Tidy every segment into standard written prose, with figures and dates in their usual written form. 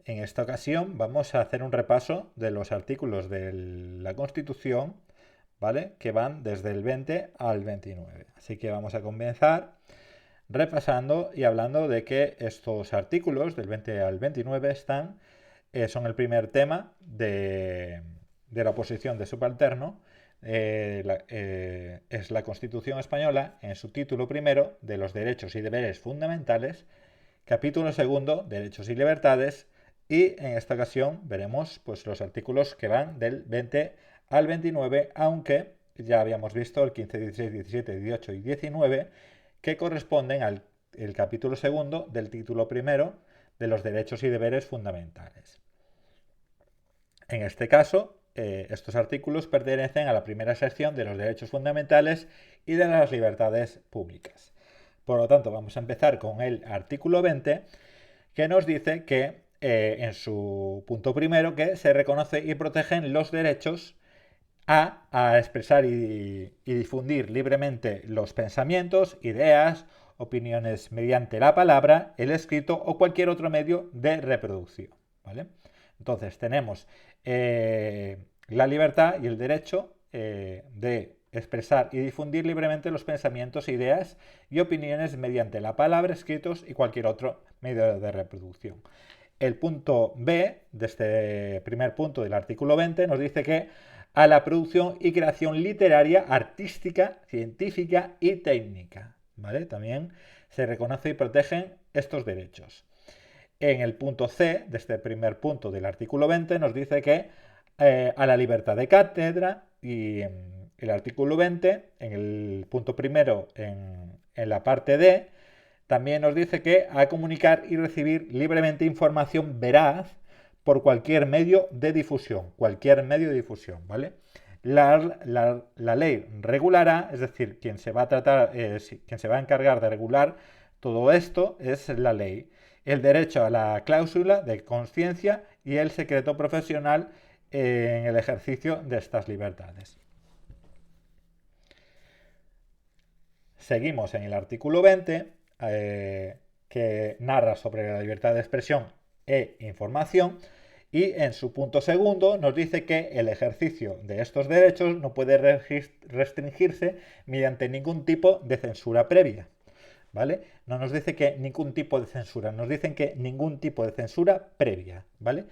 en esta ocasión vamos a hacer un repaso de los artículos de la Constitución, ¿vale? Que van desde el 20 al 29. Así que vamos a comenzar repasando y hablando de que estos artículos del 20 al 29 son el primer tema de la oposición de subalterno. Es la Constitución española en su título primero de los derechos y deberes fundamentales, capítulo segundo, derechos y libertades, y en esta ocasión veremos pues, los artículos que van del 20 al 29, aunque ya habíamos visto el 15, 16, 17, 18 y 19, que corresponden al el capítulo segundo del título primero de los derechos y deberes fundamentales. En este caso, estos artículos pertenecen a la primera sección de los derechos fundamentales y de las libertades públicas. Por lo tanto, vamos a empezar con el artículo 20, que nos dice que en su punto primero que se reconoce y protegen los derechos a expresar y difundir libremente los pensamientos, ideas, opiniones mediante la palabra, el escrito o cualquier otro medio de reproducción. ¿Vale? Entonces tenemos la libertad y el derecho de expresar y difundir libremente los pensamientos, ideas y opiniones mediante la palabra, escritos y cualquier otro medio de reproducción. El punto B de este primer punto del artículo 20 nos dice que a la producción y creación literaria, artística, científica y técnica. ¿Vale? También se reconoce y protegen estos derechos. En el punto C de este primer punto del artículo 20 nos dice que a la libertad de cátedra, y en el artículo 20, en el punto primero, en la parte D, también nos dice que a comunicar y recibir libremente información veraz por cualquier medio de difusión, ¿vale? La ley regulará, es decir, quien se va a encargar de regular todo esto es la ley. El derecho a la cláusula de conciencia y el secreto profesional en el ejercicio de estas libertades. Seguimos en el artículo 20, que narra sobre la libertad de expresión e información, y en su punto segundo nos dice que el ejercicio de estos derechos no puede restringirse mediante ningún tipo de censura previa. ¿Vale? No nos dice que ningún tipo de censura, nos dicen que ningún tipo de censura previa, ¿vale?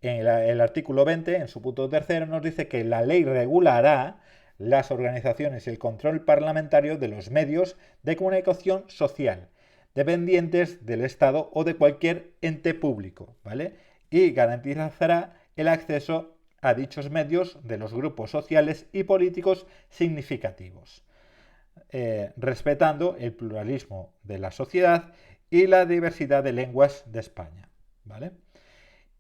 En el artículo 20, en su punto tercero, nos dice que la ley regulará las organizaciones y el control parlamentario de los medios de comunicación social dependientes del Estado o de cualquier ente público, ¿vale? Y garantizará el acceso a dichos medios de los grupos sociales y políticos significativos, respetando el pluralismo de la sociedad y la diversidad de lenguas de España, ¿vale?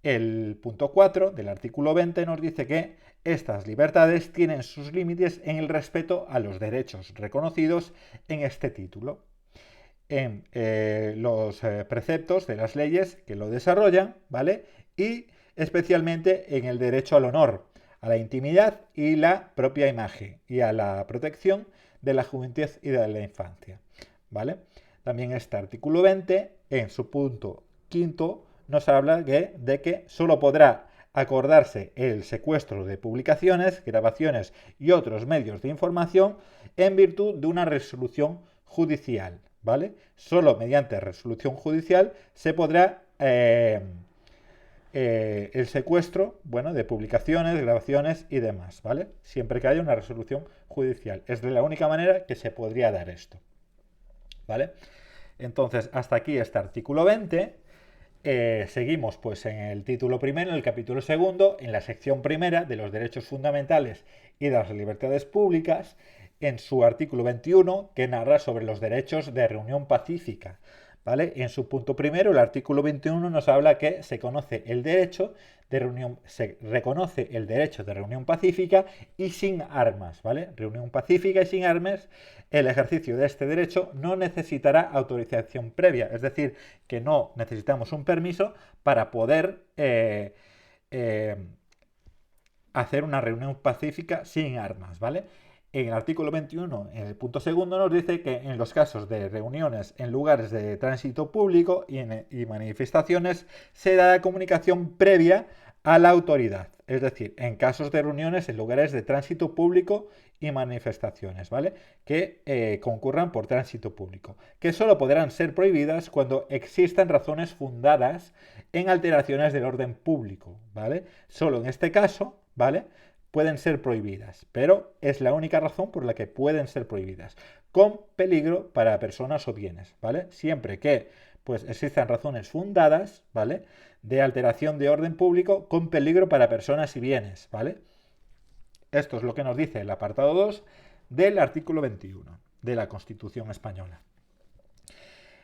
El punto 4 del artículo 20 nos dice que estas libertades tienen sus límites en el respeto a los derechos reconocidos en este título, en los preceptos de las leyes que lo desarrollan, ¿vale? Y especialmente en el derecho al honor, a la intimidad y la propia imagen, y a la protección de la juventud y de la infancia, ¿vale? También este artículo 20, en su punto quinto, nos habla de que solo podrá acordarse el secuestro de publicaciones, grabaciones y otros medios de información en virtud de una resolución judicial, ¿vale? Solo mediante resolución judicial se podrá el secuestro, bueno, de publicaciones, grabaciones y demás, ¿vale? Siempre que haya una resolución judicial. Es de la única manera que se podría dar esto, ¿vale? Entonces, hasta aquí este artículo 20. Seguimos pues en el título primero, en el capítulo segundo, en la sección primera de los derechos fundamentales y de las libertades públicas, en su artículo 21, que narra sobre los derechos de reunión pacífica, ¿vale? En su punto primero, el artículo 21 nos habla que se reconoce el derecho de reunión pacífica y sin armas, ¿vale? Reunión pacífica y sin armas. El ejercicio de este derecho no necesitará autorización previa, es decir, que no necesitamos un permiso para poder hacer una reunión pacífica sin armas, ¿vale? En el artículo 21, en el punto segundo, nos dice que en los casos de reuniones en lugares de tránsito público y manifestaciones se da la comunicación previa a la autoridad. Es decir, en casos de reuniones en lugares de tránsito público y manifestaciones, ¿vale? Que concurran por tránsito público, que solo podrán ser prohibidas cuando existan razones fundadas en alteraciones del orden público, ¿vale? Solo en este caso, ¿vale? Pueden ser prohibidas, pero es la única razón por la que pueden ser prohibidas, con peligro para personas o bienes, ¿vale? Siempre que pues existan razones fundadas, ¿vale? De alteración de orden público con peligro para personas y bienes, ¿vale? Esto es lo que nos dice el apartado 2 del artículo 21 de la Constitución española.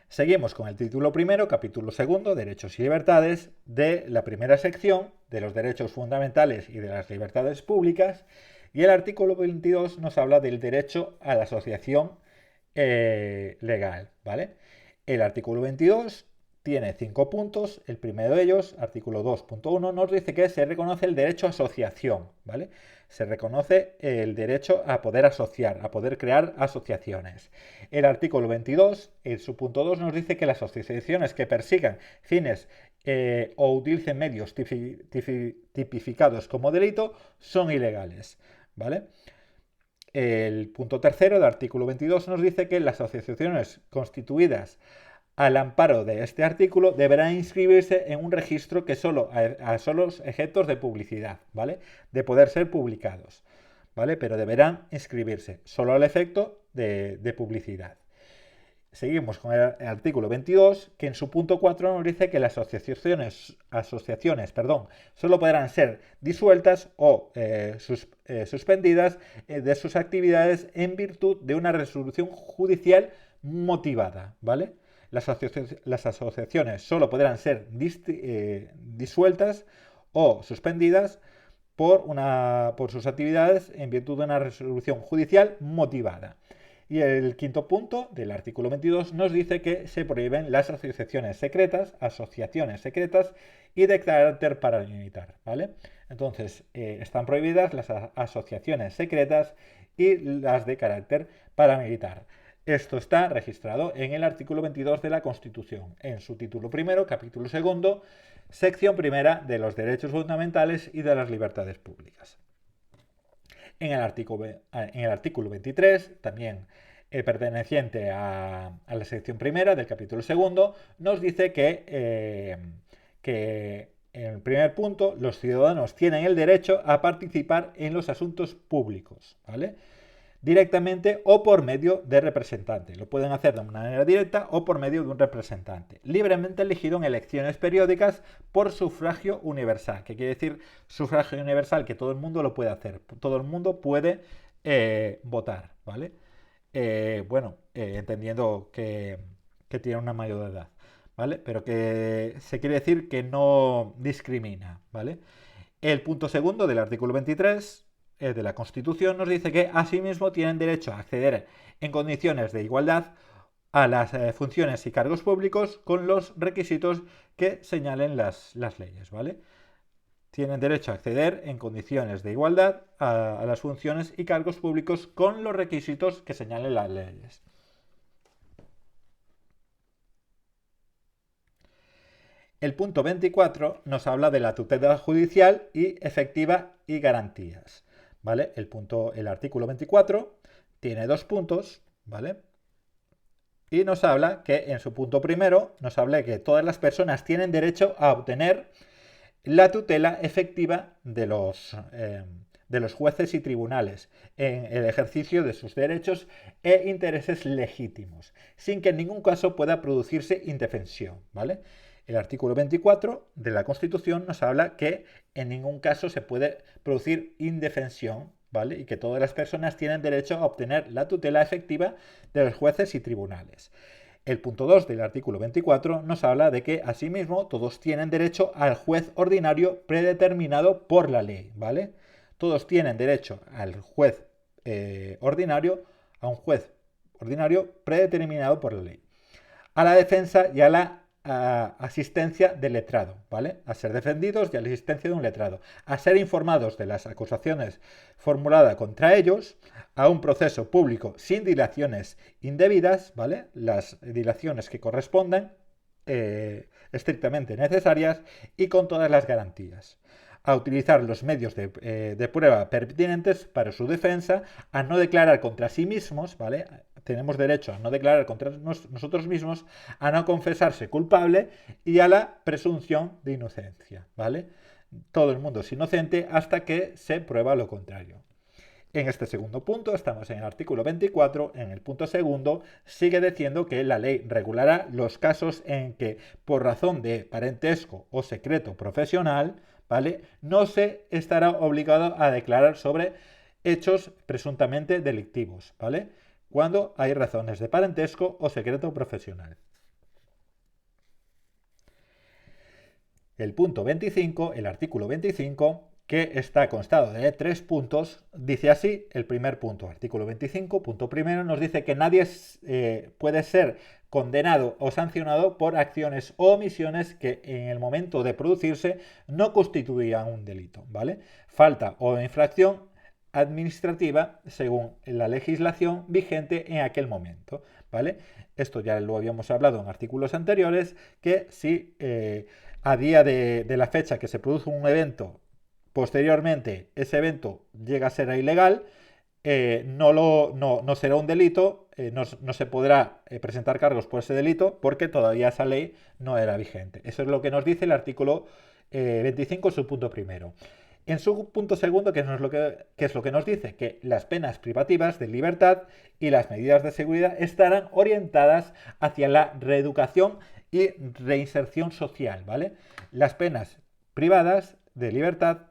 Seguimos con el título primero, capítulo segundo, Derechos y Libertades, de la primera sección, de los derechos fundamentales y de las libertades públicas, y el artículo 22 nos habla del derecho a la asociación legal, ¿vale? El artículo 22 tiene 5 puntos. El primero de ellos, artículo 2.1, nos dice que se reconoce el derecho a asociación, ¿vale? Se reconoce el derecho a poder asociar, a poder crear asociaciones. El artículo 22, en su punto 2, nos dice que las asociaciones que persigan fines o utilicen medios tipificados como delito son ilegales, ¿vale? El punto tercero del artículo 22 nos dice que las asociaciones constituidas al amparo de este artículo deberán inscribirse en un registro que solo a solos efectos de publicidad, ¿vale? De poder ser publicados, ¿vale? Pero deberán inscribirse solo al efecto de publicidad. Seguimos con el artículo 22, que en su punto 4 nos dice que las asociaciones solo podrán ser disueltas o suspendidas de sus actividades en virtud de una resolución judicial motivada, ¿vale? Las asociaciones solo podrán ser disueltas o suspendidas por sus actividades en virtud de una resolución judicial motivada. Y el quinto punto del artículo 22 nos dice que se prohíben las asociaciones secretas y de carácter paramilitar, ¿vale? Entonces, están prohibidas las asociaciones secretas y las de carácter paramilitar. Esto está registrado en el artículo 22 de la Constitución, en su título primero, capítulo segundo, sección primera de los derechos fundamentales y de las libertades públicas. En el artículo 23, también perteneciente a la sección primera del capítulo segundo, nos dice que en el primer punto los ciudadanos tienen el derecho a participar en los asuntos públicos, ¿vale? Directamente o por medio de representante. Lo pueden hacer de una manera directa o por medio de un representante, libremente elegido en elecciones periódicas por sufragio universal. ¿Qué quiere decir sufragio universal? Que todo el mundo lo puede hacer. Todo el mundo puede votar, ¿vale? Entendiendo que tiene una mayor edad, ¿vale? Pero que se quiere decir que no discrimina, ¿vale? El punto segundo del artículo 23 de la Constitución nos dice que asimismo tienen derecho a acceder en condiciones de igualdad a las funciones y cargos públicos con los requisitos que señalen las leyes, ¿vale? Tienen derecho a acceder en condiciones de igualdad a las funciones y cargos públicos con los requisitos que señalen las leyes. El punto 24 nos habla de la tutela judicial y efectiva y garantías, ¿vale? El artículo 24 tiene 2 puntos, ¿vale? Y nos habla que en su punto primero nos habla de que todas las personas tienen derecho a obtener la tutela efectiva de los jueces y tribunales en el ejercicio de sus derechos e intereses legítimos, sin que en ningún caso pueda producirse indefensión, ¿vale? El artículo 24 de la Constitución nos habla que en ningún caso se puede producir indefensión, ¿vale? Y que todas las personas tienen derecho a obtener la tutela efectiva de los jueces y tribunales. El punto 2 del artículo 24 nos habla de que, asimismo, todos tienen derecho al juez ordinario predeterminado por la ley, ¿vale? Todos tienen derecho al juez ordinario, a un juez ordinario predeterminado por la ley, a la defensa y a la asistencia del letrado, ¿vale? A ser defendidos y a la asistencia de un letrado, a ser informados de las acusaciones formuladas contra ellos, a un proceso público sin dilaciones indebidas, ¿vale? Las dilaciones que correspondan, estrictamente necesarias y con todas las garantías, a utilizar los medios de prueba pertinentes para su defensa, a no declarar contra sí mismos, ¿vale? Tenemos derecho a no declarar contra nosotros mismos, a no confesarse culpable y a la presunción de inocencia, ¿vale? Todo el mundo es inocente hasta que se prueba lo contrario. En este segundo punto, estamos en el artículo 24, en el punto segundo, sigue diciendo que la ley regulará los casos en que, por razón de parentesco o secreto profesional, ¿vale?, no se estará obligado a declarar sobre hechos presuntamente delictivos, ¿vale?, cuando hay razones de parentesco o secreto profesional. El punto 25, el artículo 25, que está constado de 3 puntos, dice así: el primer punto, artículo 25, punto primero, nos dice que nadie puede ser condenado o sancionado por acciones o omisiones que en el momento de producirse no constituían un delito, ¿vale? Falta o infracción administrativa según la legislación vigente en aquel momento, ¿vale? Esto ya lo habíamos hablado en artículos anteriores, que si a día de la fecha que se produce un evento, posteriormente ese evento llega a ser ilegal, no será un delito, no se podrá presentar cargos por ese delito porque todavía esa ley no era vigente. Eso es lo que nos dice el artículo 25, su punto primero. En su punto segundo, ¿qué es lo que nos dice? Que las penas privativas de libertad y las medidas de seguridad estarán orientadas hacia la reeducación y reinserción social, ¿vale? Las penas privadas de libertad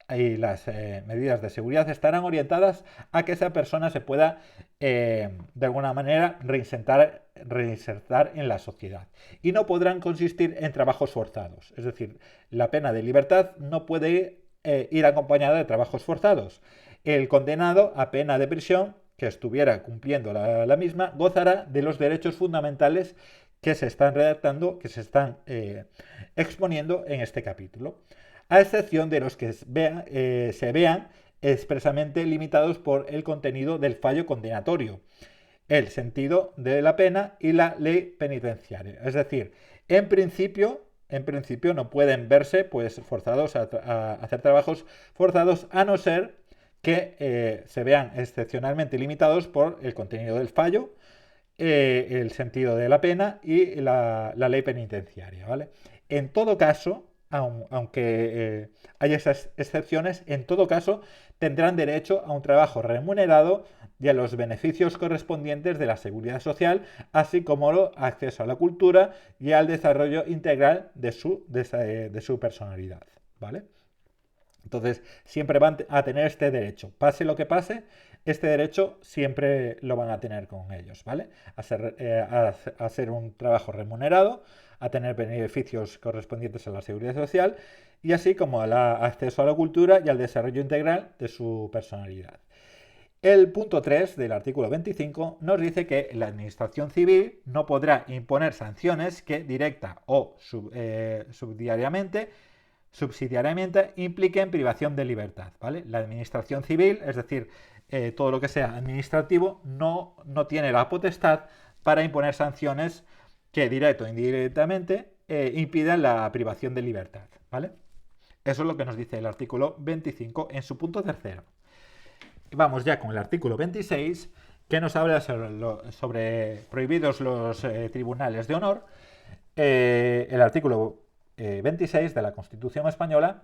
y las medidas de seguridad estarán orientadas a que esa persona se pueda, de alguna manera, reinsertar en la sociedad. Y no podrán consistir en trabajos forzados. Es decir, la pena de libertad no puede ir acompañada de trabajos forzados. El condenado a pena de prisión, que estuviera cumpliendo la misma, gozará de los derechos fundamentales que se están redactando, que se están exponiendo en este capítulo, a excepción de los que se vean expresamente limitados por el contenido del fallo condenatorio, el sentido de la pena y la ley penitenciaria. Es decir, en principio no pueden verse pues forzados a hacer trabajos forzados, a no ser que se vean excepcionalmente limitados por el contenido del fallo, el sentido de la pena y la ley penitenciaria, ¿vale? En todo caso, aunque haya esas excepciones, en todo caso tendrán derecho a un trabajo remunerado y a los beneficios correspondientes de la seguridad social, así como el acceso a la cultura y al desarrollo integral de su personalidad, ¿vale? Entonces, siempre van a tener este derecho. Pase lo que pase, este derecho siempre lo van a tener con ellos, ¿vale? A hacer un trabajo remunerado, a tener beneficios correspondientes a la seguridad social y así como al acceso a la cultura y al desarrollo integral de su personalidad. El punto 3 del artículo 25 nos dice que la administración civil no podrá imponer sanciones que directa o subsidiariamente impliquen privación de libertad, ¿vale? La administración civil, es decir, todo lo que sea administrativo, no tiene la potestad para imponer sanciones que directo o indirectamente impidan la privación de libertad, ¿vale? Eso es lo que nos dice el artículo 25 en su punto tercero. Vamos ya con el artículo 26, que nos habla sobre prohibidos los tribunales de honor. El artículo 26 de la Constitución Española,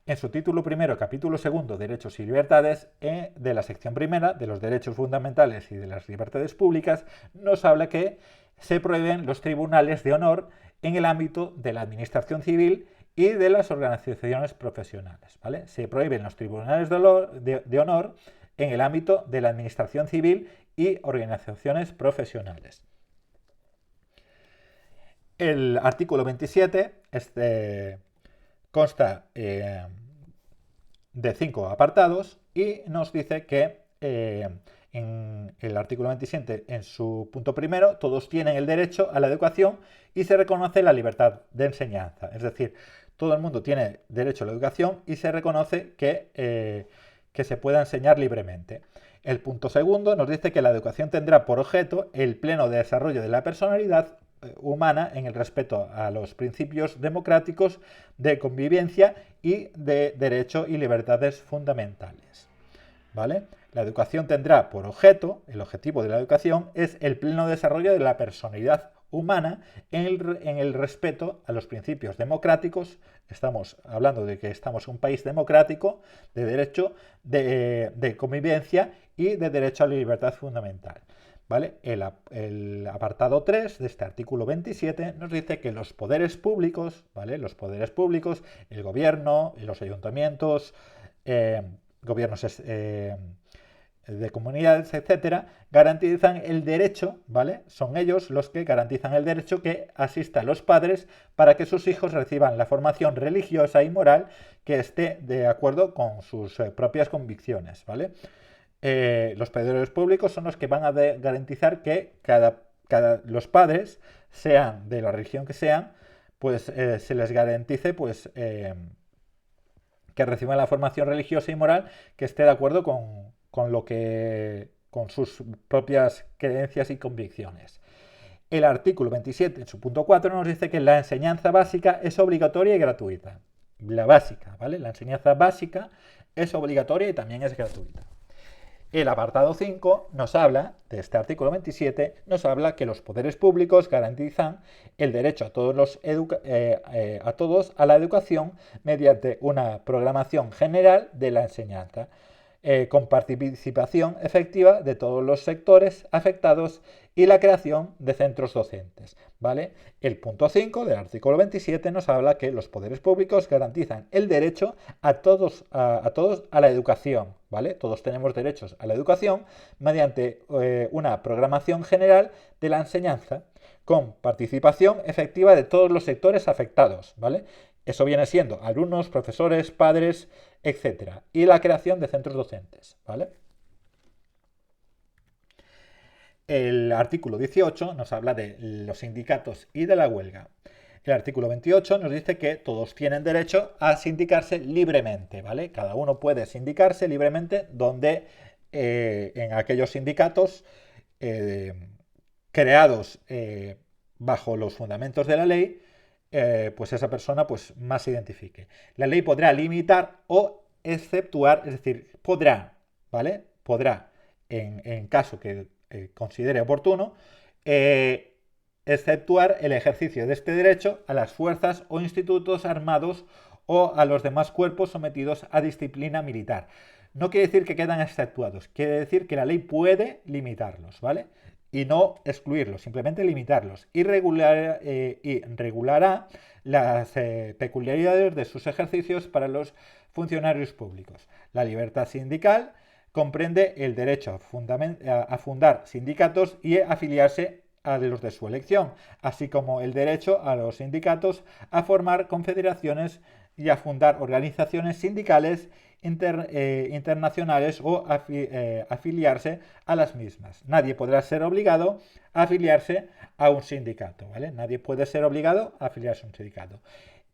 en su título primero, capítulo segundo, Derechos y Libertades, de la sección primera, de los derechos fundamentales y de las libertades públicas, nos habla que se prohíben los tribunales de honor en el ámbito de la administración civil y de las organizaciones profesionales, ¿vale? Se prohíben los tribunales de honor en el ámbito de la administración civil y organizaciones profesionales. El artículo 27 consta de 5 apartados y nos dice que En el artículo 27, en su punto primero, todos tienen el derecho a la educación y se reconoce la libertad de enseñanza. Es decir, todo el mundo tiene derecho a la educación y se reconoce que se pueda enseñar libremente. El punto segundo nos dice que la educación tendrá por objeto el pleno desarrollo de la personalidad humana en el respeto a los principios democráticos de convivencia y de derecho y libertades fundamentales. ¿Vale? La educación tendrá por objeto, el objetivo de la educación es el pleno desarrollo de la personalidad humana en el respeto a los principios democráticos. Estamos hablando de que estamos en un país democrático, de derecho, de convivencia y de derecho a la libertad fundamental. ¿Vale? El apartado 3 de este artículo 27 nos dice que los poderes públicos, ¿vale? Los poderes públicos, el gobierno, los ayuntamientos, gobiernos de comunidades, etcétera, garantizan el derecho, ¿vale? Son ellos los que garantizan el derecho que asista a los padres para que sus hijos reciban la formación religiosa y moral que esté de acuerdo con sus propias convicciones, ¿vale? Los poderes públicos son los que van a garantizar que los padres, sean de la religión que sean, pues se les garantice pues que reciban la formación religiosa y moral que esté de acuerdo con sus propias creencias y convicciones. El artículo 27, en su punto 4, nos dice que la enseñanza básica es obligatoria y gratuita. La básica, ¿vale? La enseñanza básica es obligatoria y también es gratuita. El apartado 5 nos habla, de este artículo 27, nos habla que los poderes públicos garantizan el derecho a todos a la educación mediante una programación general de la enseñanza, con participación efectiva de todos los sectores afectados y la creación de centros docentes, ¿vale? El punto 5 del artículo 27 nos habla que los poderes públicos garantizan el derecho a todos a la educación, ¿vale? Todos tenemos derechos a la educación mediante una programación general de la enseñanza con participación efectiva de todos los sectores afectados, ¿vale? Eso viene siendo alumnos, profesores, padres, etcétera. Y la creación de centros docentes, ¿vale? El artículo 18 nos habla de los sindicatos y de la huelga. El artículo 28 nos dice que todos tienen derecho a sindicarse libremente, ¿vale? Cada uno puede sindicarse libremente donde en aquellos sindicatos creados bajo los fundamentos de la ley, pues esa persona pues más se identifique. La ley podrá limitar o exceptuar, es decir, podrá, ¿vale? Podrá, en caso que considere oportuno, exceptuar el ejercicio de este derecho a las fuerzas o institutos armados o a los demás cuerpos sometidos a disciplina militar. No quiere decir que quedan exceptuados, quiere decir que la ley puede limitarlos, ¿vale? Y no excluirlos, simplemente limitarlos y regulará las peculiaridades de sus ejercicios para los funcionarios públicos. La libertad sindical comprende el derecho a fundar sindicatos y afiliarse a los de su elección, así como el derecho a los sindicatos a formar confederaciones y a fundar organizaciones sindicales internacionales o afiliarse a las mismas. Nadie podrá ser obligado a afiliarse a un sindicato, ¿vale? Nadie puede ser obligado a afiliarse a un sindicato.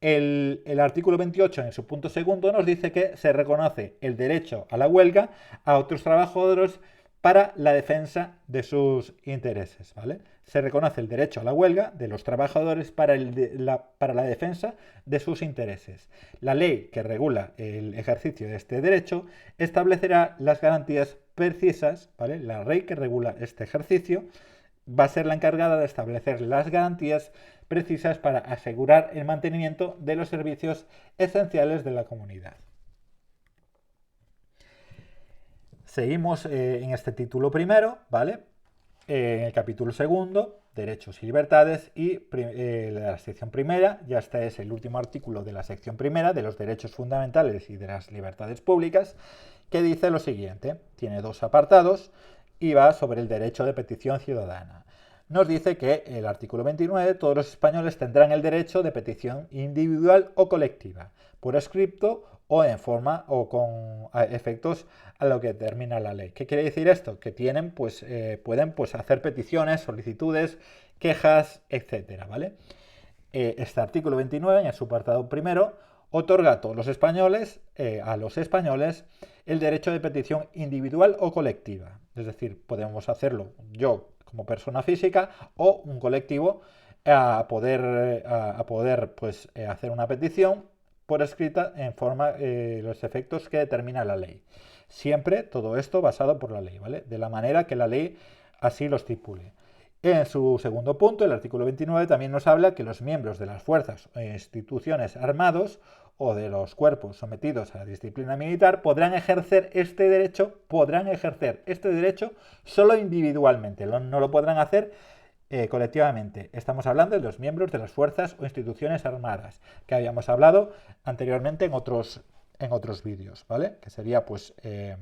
El artículo 28, en su punto segundo, nos dice que se reconoce el derecho a la huelga a otros trabajadores para la defensa de sus intereses, ¿vale? Se reconoce el derecho a la huelga de los trabajadores para la defensa de sus intereses. La ley que regula el ejercicio de este derecho establecerá las garantías precisas, ¿vale? La ley que regula este ejercicio va a ser la encargada de establecer las garantías precisas para asegurar el mantenimiento de los servicios esenciales de la comunidad. Seguimos en este título primero, ¿vale? En el capítulo segundo, derechos y libertades, y la sección primera, ya este es el último artículo de la sección primera, de los derechos fundamentales y de las libertades públicas, que dice lo siguiente, tiene dos apartados y va sobre el derecho de petición ciudadana. Nos dice que el artículo 29, todos los españoles tendrán el derecho de petición individual o colectiva por escrito o en forma o con efectos a lo que determina la ley. ¿Qué quiere decir esto? Que tienen, pues, pueden pues, hacer peticiones, solicitudes, quejas, etcétera, ¿vale? Este artículo 29, en su apartado primero, otorga a todos los españoles, el derecho de petición individual o colectiva. Es decir, podemos hacerlo yo como persona física o un colectivo a poder pues, hacer una petición por escrita en forma los efectos que determina la ley. Siempre todo esto basado por la ley, ¿vale? De la manera que la ley así lo estipule. En su segundo punto, el artículo 29 también nos habla que los miembros de las fuerzas e instituciones armados o de los cuerpos sometidos a la disciplina militar podrán ejercer este derecho solo individualmente, no lo podrán hacer colectivamente. Estamos hablando de los miembros de las fuerzas o instituciones armadas, que habíamos hablado anteriormente en otros vídeos, ¿vale? Que sería pues el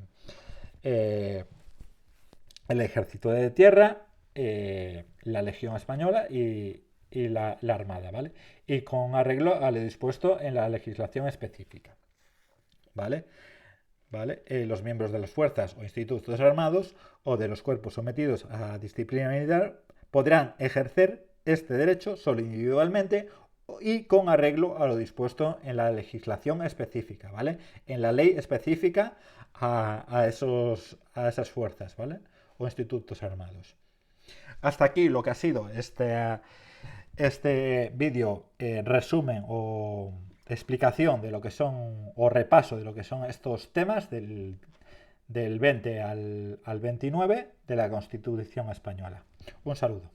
ejército de tierra, la Legión Española y la Armada, ¿vale? Y con arreglo a lo dispuesto en la legislación específica, ¿vale? ¿Vale? Los miembros de las fuerzas o institutos armados o de los cuerpos sometidos a disciplina militar podrán ejercer este derecho solo individualmente y con arreglo a lo dispuesto en la legislación específica, ¿vale? En la ley específica a esas fuerzas, ¿vale? O institutos armados. Hasta aquí lo que ha sido este vídeo resumen o explicación de lo que son, o repaso de lo que son estos temas del 20 al 29 de la Constitución española. Un saludo.